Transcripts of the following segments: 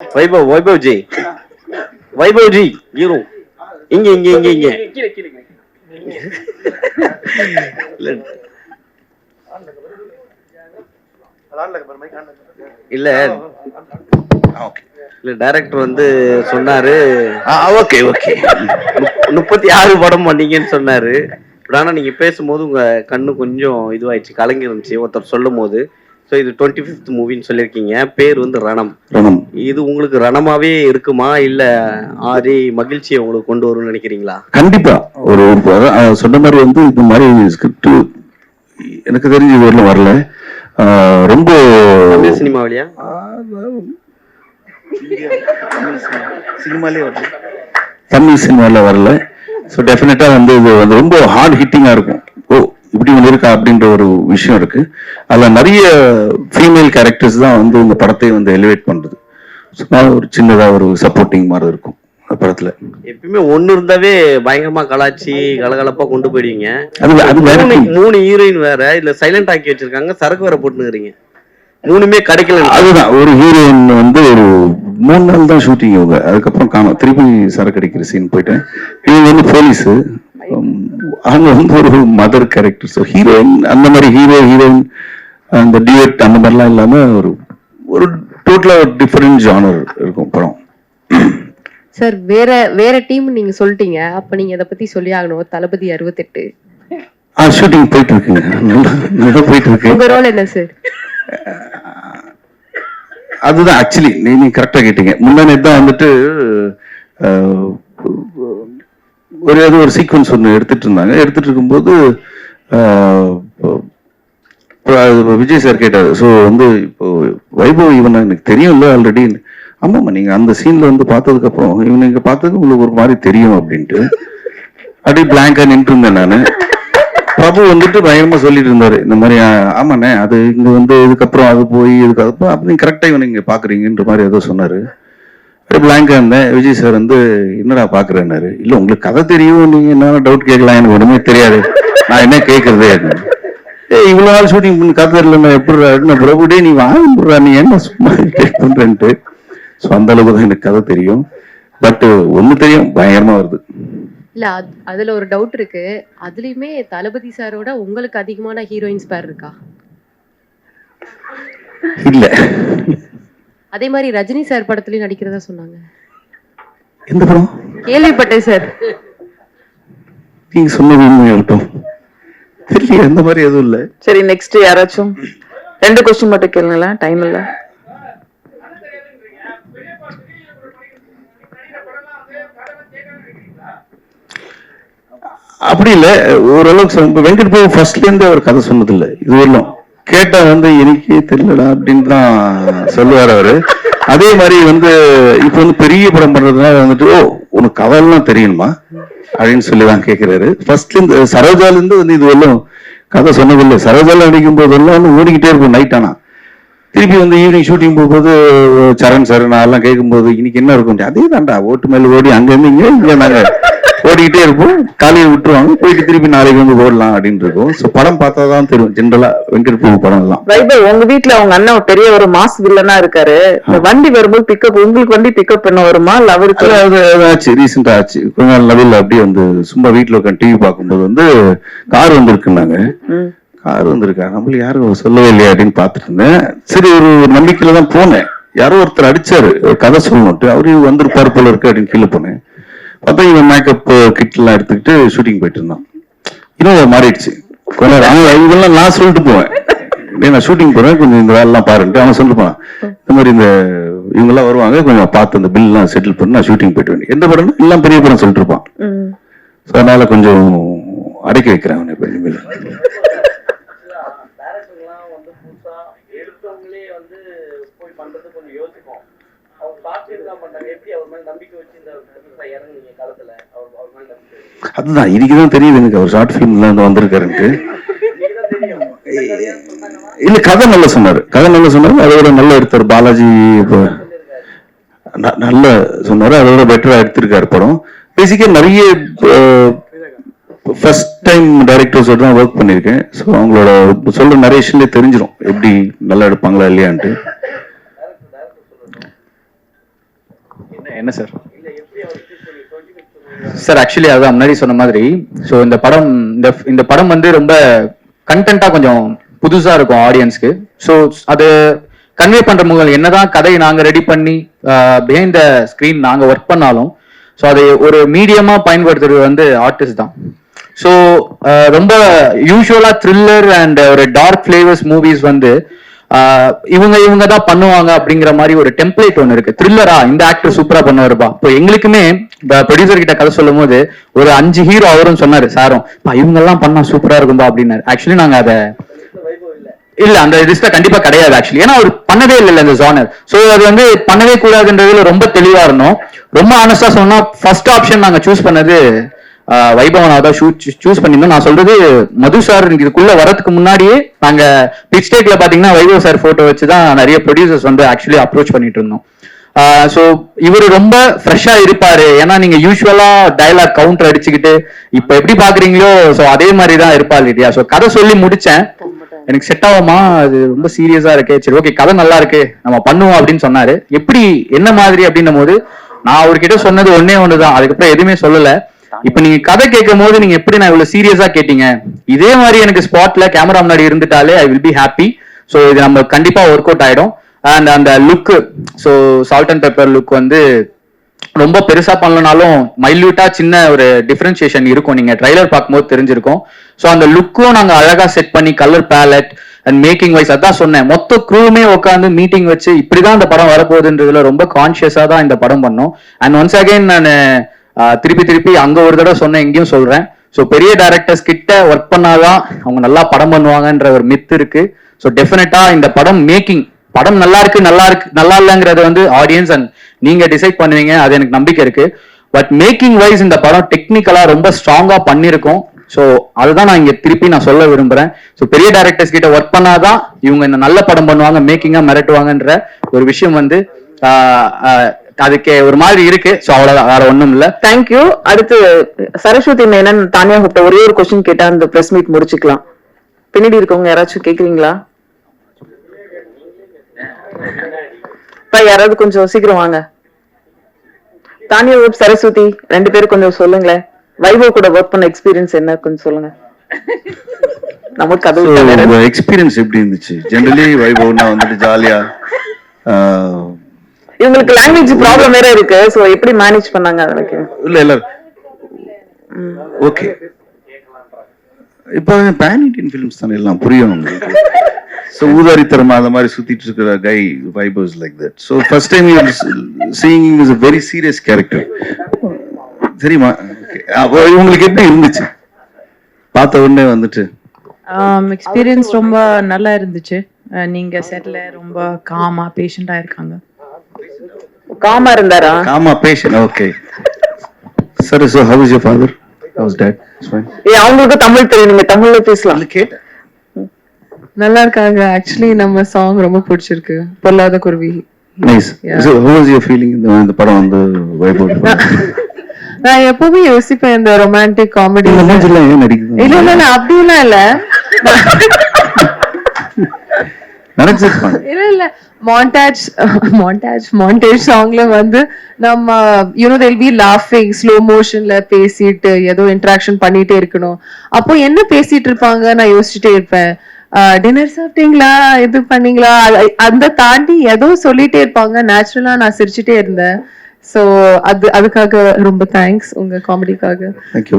Vaibhav G, Vaibhav G, hero இங்க இங்க இங்க இங்க இல்ல இல்ல டைரக்டர் வந்து சொன்னாரு. ஓகே ஓகே 36 படம் பண்ணீங்கன்னு சொன்னாரு. ஆனா நீங்க பேசும்போது உங்க கண்ணு கொஞ்சம் இதுவாயிடுச்சு, கலங்கி இருந்துச்சு ஒருத்தர் சொல்லும் போது. ஸோ இது 25th மூவின்னு சொல்லியிருக்கீங்க. பேர் வந்து ரணம். இது உங்களுக்கு ரணமாவே இருக்குமா இல்ல ஆதி மகிழ்ச்சியை உங்களுக்கு கொண்டு வரும்னு நினைக்கிறீங்களா? கண்டிப்பா ஒரு சொன்ன மாதிரி வந்து இந்த மாதிரி ஸ்கிரிப்ட் எனக்கு தெரிஞ்சு இது வரல. ரொம்ப தமிழ் சினிமாவிலையா? தமிழ் சினிமாவில் வரல. ஸோ டெஃபினட்டா வந்து இது வந்து ரொம்ப ஹார்ட் ஹிட்டிங்கா இருக்கும். ஓ இப்படி ஒன்று இருக்கா அப்படின்ற ஒரு விஷயம் இருக்கு. அதில் நிறைய ஃபீமேல் கேரக்டர்ஸ் தான் வந்து இந்த படத்தை வந்து எலிவேட் பண்றது. ஒரு சின்னதாக ஒரு சப்போர்ட்டிங் மாதிரி இருக்கும் படத்துல. எப்பயுமே ஒண்ணு இருந்தாவே பயங்கரமா கலாச்சி கலகலப்பா கொண்டு போயிடுவீங்க. அது 3 ஹீரோயின் வேற இல்ல சைலண்ட் ஆக்கி வச்சிருக்காங்க, சரக்கு வேற போட்டுக்கிறீங்க. 3மே கிடைக்கல. அதுதான் ஒரு ஹீரோயின் வந்து ஒரு 3 நாள் தான் ஷூட்டிங் இவங்க, அதுக்கப்புறம் காணும். திருப்பி சரக்கு அடிக்கிற சீன் போயிட்டேன். இவங்க வந்து போலீஸ், அவங்க வந்து ஒரு மதர் கேரக்டர். ஸோ ஹீரோயின் அந்த மாதிரி ஹீரோயின் அந்த டியூட் அந்த மாதிரிலாம் இல்லாம ஒரு ஒரு டோட்டலா டிஃபரெண்ட் ஜானர் இருக்கும் படம். சார் வேற டீம் நீங்க சொல்லிட்டீங்க, அப்ப நீங்க இத பத்தி சொல்லி ஆகணும். தளபதி 68 ஷூட்டிங் போயிட்டு இருக்குங்க, நல்லா போயிட்டு இருக்கு. உங்க ரோல் என்ன சார்? அதுதான் ஆக்சுவலி நீங்க கரெக்டா கேட்டீங்க. முன்னாடி தான் வந்துட்டு ஒரு சீக்வன்ஸ் ஒன்று எடுத்துட்டு இருந்தாங்க. எடுத்துட்டு இருக்கும்போது விஜய் சார் கேட்டாரு, ஸோ வந்து இப்போ வைபவ் இவனை எனக்கு தெரியும் இல்லை ஆல்ரெடி. ஆமாம்மா நீங்க அந்த சீன்ல வந்து பார்த்ததுக்கு அப்புறம் இவனை இங்க பார்த்தது உங்களுக்கு ஒரு மாதிரி தெரியும் அப்படின்ட்டு அப்படியே பிளாங்கா நின்று இருந்தேன் நான். பிரபு வந்துட்டு பயங்கரமா சொல்லிட்டு இருந்தாரு இந்த மாதிரி, ஆமாண்ணே அது இங்க வந்து இதுக்கப்புறம் அது போய் இதுக்கப்புறம் அப்படி கரெக்டா இவனை இங்க பாக்குறீங்கன்ற மாதிரி ஏதோ சொன்னாரு. அப்படியே பிளாங்கா இருந்தேன். விஜய் சார் வந்து என்னடா பாக்குறேன்னாரு. இல்ல உங்களுக்கு கதை தெரியும், நீங்க என்ன டவுட் கேட்கலாம், எனக்கு ஒண்ணுமே தெரியாது, நான் என்ன கேட்கறதே. இவ்வளவு நாள் ஷூட்டிங் பண்ணி கதை இல்லைன்னா எப்படி பிரபுடே நீ வாங்கிடுறா, நீ என்ன சும்மா பண்றேன்ட்டு. ஸோ அந்த அளவுக்கு தான் எனக்கு கதை தெரியும். பட் ஒண்ணு தெரியும், பயங்கரமா வருது. இல்ல அதுல ஒரு டவுட் இருக்கு. அதுலயுமே தளபதி சாரோட உங்களுக்கு அதிகமான ஹீரோயின்ஸ் பேர் இருக்கா? இல்ல. அதே மாதிரி ரஜினி சார் படத்துலயும் நடிக்கிறதா சொன்னாங்க. எந்த படம்? கேள்விப்பட்டேன் சார். நீங்க சொன்னது உண்மையாகட்டும் தெரியல, எந்த மாதிரி எதுவும் இல்ல. சரி நெக்ஸ்ட் யாராச்சும் 2 கொஸ்டின் மட்டும் கேளுங்களா, டைம் இல்ல. அப்படி இல்ல, ஓரளவுக்கு வெங்கட் பிரபு ஃபர்ஸ்ட்ல இருந்து அவர் கதை சொன்னது இல்லை இது வரலாம். கேட்டா வந்து எனக்கே தெரியலடா அப்படின்னு தான் சொல்லுவார் அவரு. அதே மாதிரி வந்து இப்ப வந்து பெரிய படம் பண்றதுனால வந்துட்டு ஓ உனக்கு கதையெல்லாம் தெரியணுமா அப்படின்னு சொல்லிதான் கேட்கிறாரு. ஃபர்ஸ்ட்ல இருந்து சரோஜால இருந்து வந்து இது வரலாம் கதை சொன்னதில்லை. சரோஜால நடிக்கும் போதெல்லாம் ஓடிக்கிட்டே இருக்கும் நைட். ஆனா திருப்பி வந்து ஈவினிங் ஷூட்டிங் போகும்போது சரண் சார் நான் எல்லாம் கேட்கும்போது இன்னைக்கு என்ன இருக்கும், அதே தான்டா ஓட்டு மேல ஓடி அங்க இருந்து இங்க நாங்க ஓடிக்கிட்டே இருப்போம். காலையில் விட்டுருவாங்க, போயிட்டு திருப்பி நாளைக்கு வந்து ஓடலாம் அப்படின்னு இருக்கும். ஸோ படம் பார்த்தாதான் தெரியும் ஜென்ரலா வெங்கட் பிரபு படம் எல்லாம். வைபவ் உங்க வீட்டுல அவங்க அண்ணன் பெரிய ஒரு மாஸ் வில்லனா இருக்காரு. வண்டி வரும்போது பிக்கப் உங்களுக்கு வண்டி பிக்கப் பண்ண வருமா இல்ல அவருக்கு? ஆச்சு, ரீசெண்டா ஆச்சு. கொஞ்ச நாள் நடுவில் அப்படியே வந்து சும்மா வீட்டுல உட்காந்து டிவி பார்க்கும்போது வந்து கார் வந்திருக்குன்னாங்க. கார் வந்திருக்கா, நம்மளுக்கு யாரும் சொல்லவே இல்லையா அப்படின்னு பார்த்துட்டு இருந்தேன். சரி ஒரு நம்பிக்கையில தான் போனேன். யாரோ ஒருத்தர் அடிச்சாரு கதை சொல்லணும்ட்டு, அவரு வந்திருப்பாரு போல இருக்கு அப்படின்னு கீழே போனேன். பார்த்தா இவன் மேக்கப் கிட் எல்லாம் எடுத்துக்கிட்டு ஷூட்டிங் போயிட்டு இருந்தான். இன்னும் மாறிடுச்சு கொஞ்ச நேரம். இதெல்லாம் நான் சொல்லிட்டு போவேன், நான் ஷூட்டிங் போறேன் கொஞ்சம் இந்த வேலை எல்லாம் பாருன்ட்டு அவன் சொல்லிட்டு போனான். இந்த மாதிரி இந்த இவங்க எல்லாம் வருவாங்க, கொஞ்சம் பார்த்து அந்த பில் எல்லாம் செட்டில் பண்ணி நான் ஷூட்டிங் போயிட்டு வேண்டிய எந்த படம் எல்லாம் பெரிய படம் சொல்லிட்டு இருப்பான். ஸோ அதனால கொஞ்சம் அடக்கி வைக்கிறேன் அவனை. அதுதான் இன்னைக்குதான் தெரியுது எனக்கு அவர் ஷார்ட் பிலிம்ல இருந்து வந்திருக்காருன்ட்டு. இல்ல கதை நல்லா சொன்னாரு, அதோட நல்லா எடுத்தாரு. பாலாஜி நல்லா சொன்னாரு, அதோட பெட்டரா எடுத்திருக்காரு படம். பேசிக்கா நிறைய ஃபர்ஸ்ட் டைம் டைரக்டர்ஸோட தான் ஒர்க் பண்ணியிருக்கேன். ஸோ அவங்களோட சொல்ற நரேஷன்ல தெரிஞ்சிடும் எப்படி நல்லா எடுப்பாங்களா இல்லையான்ட்டு. என்ன சார்? சார் ஆக்சுவலி அதான் முன்னாடி சொன்ன மாதிரி, ஸோ இந்த படம் வந்து ரொம்ப கண்டென்ட்டா கொஞ்சம் புதுசா இருக்கும் ஆடியன்ஸ்க்கு. ஸோ அது கன்வே பண்ற முகம் என்னதான் கதையை நாங்க ரெடி பண்ணி பிஹைண்ட் த ஸ்கிரீன் நாங்க ஒர்க் பண்ணாலும், ஸோ அதை ஒரு மீடியமா பயன்படுத்துறது வந்து ஆர்டிஸ்ட் தான். ஸோ ரொம்ப யூஸ்வலா த்ரில்லர் அண்ட் ஒரு டார்க் ஃபிளேவர்ஸ் மூவிஸ் வந்து இவங்க தான் பண்ணுவாங்க அப்படிங்கிற மாதிரி ஒரு டெம்ப்ளேட் ஒன்று இருக்கு. த்ரில்லரா இந்த ஆக்டர் சூப்பரா பண்ணுவாருப்பா. இப்போ எங்களுக்குமே ப்ரொடியூசர் கிட்ட கதை சொல்லும் போது ஒரு 5 ஹீரோ அவரும் சொன்னாரு, சாரும் இவங்க எல்லாம் பண்ணா சூப்பரா இருக்கும்பா அப்படின்னாரு. ஆக்சுவலி நாங்க அதை இல்ல அந்த லிஸ்ட்ல கண்டிப்பா கிடையாது ஆக்சுவலி. ஏன்னா அவர் பண்ணவே இல்லை இந்த ஜானர். ஸோ அது வந்து பண்ணவே கூடாதுன்றதுல ரொம்ப தெளிவா இருந்தோம். ரொம்ப ஆனஸ்டா சொன்னா ஃபர்ஸ்ட் ஆப்ஷன் நாங்க சூஸ் பண்ணது வைபவன் தான் சூஸ் பண்ணியிருந்தோம். நான் சொல்றது மது சார் இதுக்குள்ள வரதுக்கு முன்னாடியே நாங்க பிச் டேக்ல பாத்தீங்கன்னா வைபவ் சார் போட்டோ வச்சுதான் நிறைய ப்ரொடியூசர்ஸ் வந்து ஆக்சுவலி அப்ரோச் பண்ணிட்டு இருந்தோம். ஸோ இவர் ரொம்ப ஃப்ரெஷ்ஷா இருப்பாரு. ஏன்னா நீங்க யூஸ்வலா டயலாக் கவுண்டர் அடிச்சுக்கிட்டு இப்ப எப்படி பாக்குறீங்களோ ஸோ அதே மாதிரி தான் இருப்பாரு இல்லையா. ஸோ கதை சொல்லி முடிச்சேன், எனக்கு செட் ஆகுமா, அது ரொம்ப சீரியஸா இருக்கு, சரி ஓகே கதை நல்லா இருக்கு நம்ம பண்ணுவோம் அப்படின்னு சொன்னாரு. எப்படி என்ன மாதிரி அப்படின்னும் போது நான் அவர்கிட்ட சொன்னது ஒண்ணுதான், அதுக்கப்புறம் எதுவுமே சொல்லல. இப்ப நீங்க கதை கேட்கும் போது நீங்க எப்படி நான் இவ்வளவு சீரியஸா கேட்டீங்க, இதே மாதிரி எனக்கு ஸ்பாட்ல கேமரா முன்னாடி இருந்துட்டாலே I will be happy. So இது நம்ம கண்டிப்பா ஒர்க் அவுட் ஆயிடும். அண்ட் அந்த look, so salt and pepper look வந்து ரொம்ப பெருசா பண்ணலனாலும் மைல்யூட்டா சின்ன ஒரு டிஃபரன்சியேஷன் இருக்கும். நீங்க ட்ரைலர் பார்க்கும்போது தெரிஞ்சிருக்கும். ஸோ அந்த லுக்கும் நாங்க அழகா செட் பண்ணி colour palette and making wise அதான் சொன்னேன், மொத்த க்ரூவுமே உட்காந்து மீட்டிங் வச்சு இப்படிதான் இந்த படம் வரப்போகுதுன்றதுல ரொம்ப கான்சியஸா தான் இந்த படம் பண்ணோம். அண்ட் ஒன்ஸ் அகைன் நான் திருப்பி அங்க ஒரு தடவை சொன்னேன், எங்கேயும் சொல்றேன். ஸோ பெரிய டைரக்டர்ஸ் கிட்ட ஒர்க் பண்ணாதான் அவங்க நல்லா படம் பண்ணுவாங்கன்ற ஒரு மித் இருக்கு. ஸோ டெஃபினட்டா இந்த படம் மேக்கிங் படம் நல்லா இல்லைங்கிறது வந்து ஆடியன்ஸ் அண்ட் நீங்க டிசைட் பண்ணுவீங்க, அது எனக்கு நம்பிக்கை இருக்கு. பட் மேக்கிங் வைஸ் இந்த படம் டெக்னிக்கலா ரொம்ப ஸ்ட்ராங்கா பண்ணிருக்கோம். ஸோ அதுதான் நான் இங்க திருப்பி நான் சொல்ல விரும்புறேன். ஸோ பெரிய டைரக்டர்ஸ் கிட்ட ஒர்க் பண்ணாதான் இவங்க இந்த நல்ல படம் பண்ணுவாங்க, மேக்கிங்கா மிரட்டுவாங்கன்ற ஒரு விஷயம் வந்து அதுக்கு ஒரு மாதிரி இருக்கு. சோ அவ்வளவுதான், வேற ஒண்ணும் இல்ல. தேங்க்யூ. அடுத்து சரஸ்வதி மேனன் தானியா கிட்ட ஒரே ஒரு கொஸ்டின் கேட்டா அந்த பிரஸ் மீட் முடிச்சுக்கலாம். பின்னாடி இருக்கவங்க யாராச்சும் கேக்குறீங்களா? யாராவது கொஞ்சம் சீக்கிரம் வாங்க. தானியா, சரஸ்வதி 2 பேரும் கொஞ்சம் சொல்லுங்களேன். வைபவ் கூட ஒர்க் பண்ண எக்ஸ்பீரியன்ஸ் என்ன கொஞ்சம் சொல்லுங்க. நமக்கு அது எக்ஸ்பீரியன்ஸ் எப்படி இருந்துச்சு? ஜெனரலி வைபவ்னா வந்துட்டு ஜாலியா, இவங்களுக்கு லாங்குவேஜ் ப்ராப்ளம் வேற இருக்கு. சோ எப்படி மேனேஜ் பண்ணாங்க அதுக்கு? இல்ல ஓகே, இப்போ பேன் இண்டியன் ஃபிலிம்ஸ் தானே எல்லாம் புரியும் உங்களுக்கு. ஸோ ஊதாரித்தரமா அந்த மாதிரி சுத்திட்டு இருக்கிற guy Vaibhav is like that. So first time you seeing is a very serious character. சரிமா, அப்போ உங்களுக்கு எப்படி இருந்துச்சு பார்த்த உடனே வந்துட்டு? எக்ஸ்பீரியன்ஸ் ரொம்ப நல்லா இருந்துச்சு. நீங்க செட்ல ரொம்ப காமா பேஷண்டா இருக்காங்க. காமா இருந்தாரா? Coma patient. ஓகே சரி. So how is your father? How is dad? It's fine. அவங்களுக்கு தமிழ் தெரியும், நீங்க தமிழ்ல பேசலாம். கேட்டேன். நல்லா இருக்காங்க. ஆக்சுவலி நம்ம சாங் ரொம்ப பிடிச்சிருக்கு, பொல்லாத குருவி. Nice. So how was your feeling இந்த படம் வந்து வைபவ்? நான் எப்பவுமே யோசிப்பேன் இந்த ரொமான்டிக் காமெடி ஏன் நடிக்குது? இல்ல அப்படிலாம் இல்ல இல்ல மாண்டாஜ் சாங்ல வந்து நம்ம they'll be laughing ஸ்லோ மோஷன்ல பேசிட்டு ஏதோ இன்டராக்ஷன் பண்ணிட்டே இருக்கணும். அப்போ என்ன பேசிட்டு இருப்பாங்க நான் யோசிச்சுட்டே இருப்பேன். டின்னர் சாப்பிட்டீங்களா, இது பண்ணீங்களா, அந்த தாண்டி ஏதோ சொல்லிட்டே இருப்பாங்க. நேச்சுரலா நான் சிரிச்சுட்டே இருந்தேன். சோ அதுக்காக ரொம்ப தேங்க்ஸ் உங்க காமெடிக்காக. Thank you.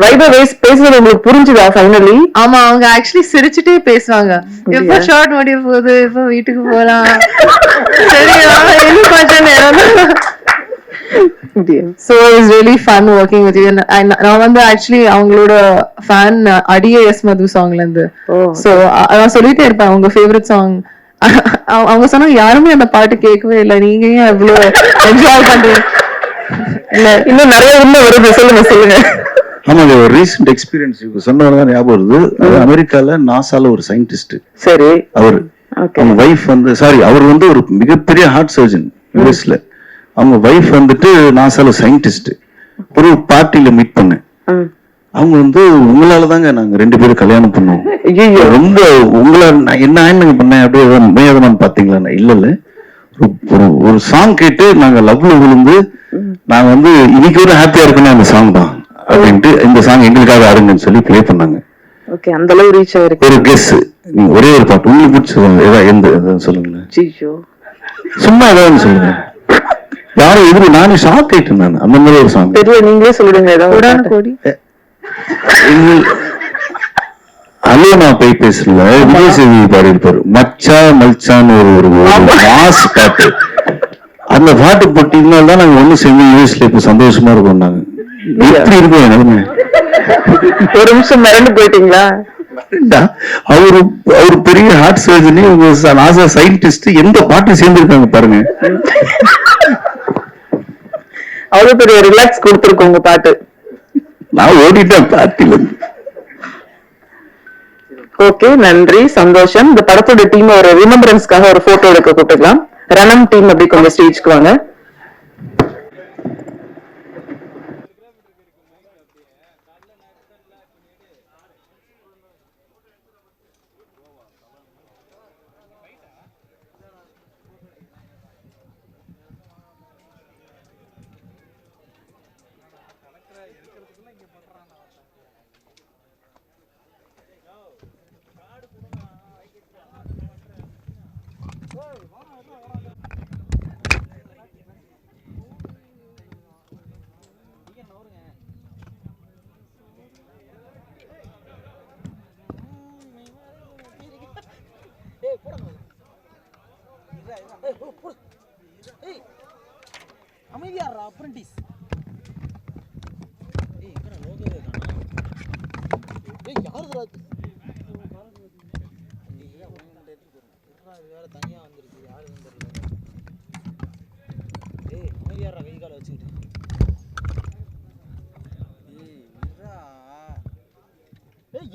வைபவ் பேசுறது உங்களுக்கு புரிஞ்சுதா ஃபைனலி? ஆமா, அவங்க ஆக்சுவலி சிரிச்சுட்டே பேசுவாங்க. எப்ப ஷார்ட் முடிய போகுது, எப்ப வீட்டுக்கு போலாம், சரியா இன்னும் கொஞ்சம் நேரம். So it's really fun working with you. நான் வந்து ஆக்சுவலி அவங்களோட ஃபேன் அடியே எஸ் மது சாங்ல இருந்து. சோ நான் சொல்லிட்டே இருப்பேன் உங்க ஃபேவரட் சாங். அவங்க சொன்னாங்க யாருமே அந்த பாட்டு கேட்கவே இல்லை, நீங்க ஏன் எவ்வளவு என்ஜாய் பண்றீங்க? இல்ல இன்னும் நிறைய உண்மை வருது, சொல்லுங்க. ஆமாங்க, ஒரு ரீசெண்ட் எக்ஸ்பீரியன்ஸ் சொன்னதான் ஞாபகம் வருது. அமெரிக்கால நாசால ஒரு சயின்டிஸ்ட். சரி. அவங்க வைஃப் வந்து அவர் வந்து ஒரு மிகப்பெரிய ஹார்ட் சர்ஜன் யூஎஸ்ல. அவங்க வைஃப் வந்துட்டு நாசால சயின்டிஸ்ட். ஒரு பார்ட்டியில மீட் பண்ணேன். அவங்க வந்து உங்களாலதாங்க நாங்க 2 பேரும் கல்யாணம் பண்ணோம், ரொம்ப உங்களால என்ன பண்ணேன் அப்படியே பாத்தீங்களா? இல்ல ஒரு சாங் கேட்டு நாங்க லவ்ல விழுந்து நாங்க வந்து இன்னைக்கு ஒரு ஹாப்பியா இருக்குன்னா அந்த சாங் தான் அப்படின்ட்டு இந்த சாங் எங்களுக்காக ஆடுங்கன்னு சொல்லி ப்ளே பண்ணாங்க. ஓகே, அந்த அளவு ரீச் ஆயிருக்கு. ஒரு கெஸ், நீங்க ஒரே ஒரு பாட்டு உங்களுக்கு பிடிச்சது ஏதாவது எந்த சொல்லுங்களேன். ஜிஜோ சும்மா ஏதாவது சொல்லுங்க. யாரும் எதிரி நானே ஷாக் ஆயிட்டேன் நான். அந்த மாதிரி ஒரு சாங் தெரியல, நீங்களே சொல்லிடுங்க ஏதாவது. கோடி அலோனா போய் பேசல விஜய் சேவி பாடி இருப்பாரு மச்சா மல்சான்னு ஒரு மாஸ் பாட்டு. அந்த பாட்டு போட்டீங்கன்னா தான் நாங்க ஒண்ணு சேர்ந்து யூஎஸ்ல இப்ப சந்தோஷமா இருக்கோம். நாங்க எப்படி இருக்கோம் நிலைமை. ஒரு நிமிஷம் மிரண்டு போயிட்டீங்களா? அவரு அவரு பெரிய ஹார்ட் சர்ஜனி, நாசா சயின்டிஸ்ட், எந்த பாட்டு சேர்ந்திருக்காங்க பாருங்க. அவ்வளவு பெரிய ரிலாக்ஸ் கொடுத்துருக்கோம் உங்க பாட்டு. நான் ஓடிட்டேன் பார்ட்டில. ஓகே, நன்றி, சந்தோஷம். இந்த படத்தோட டீம் ஒரு ரிமெம்பரன்ஸ்க்காக ஒரு போட்டோ எடுக்க கூப்பிட்டுக்கலாம். ரணம் டீம் அப்படி கொஞ்சம் ஸ்டேஜ்க்கு வாங்க.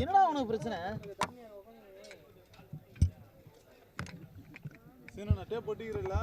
என்னடா உனக்கு பிரச்சனை? சீனா டேப் போட்டுக்கிறீல்ல?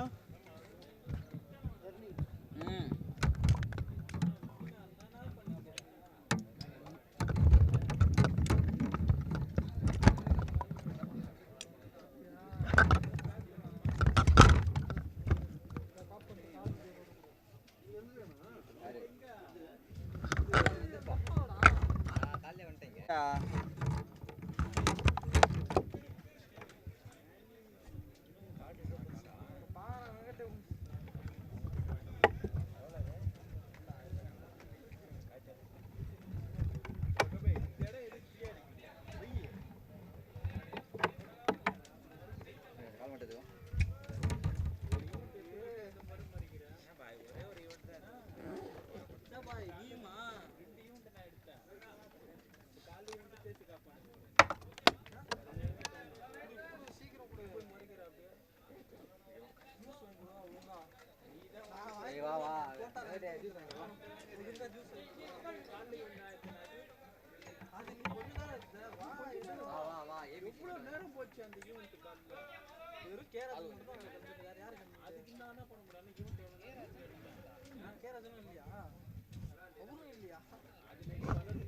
அதுக்கு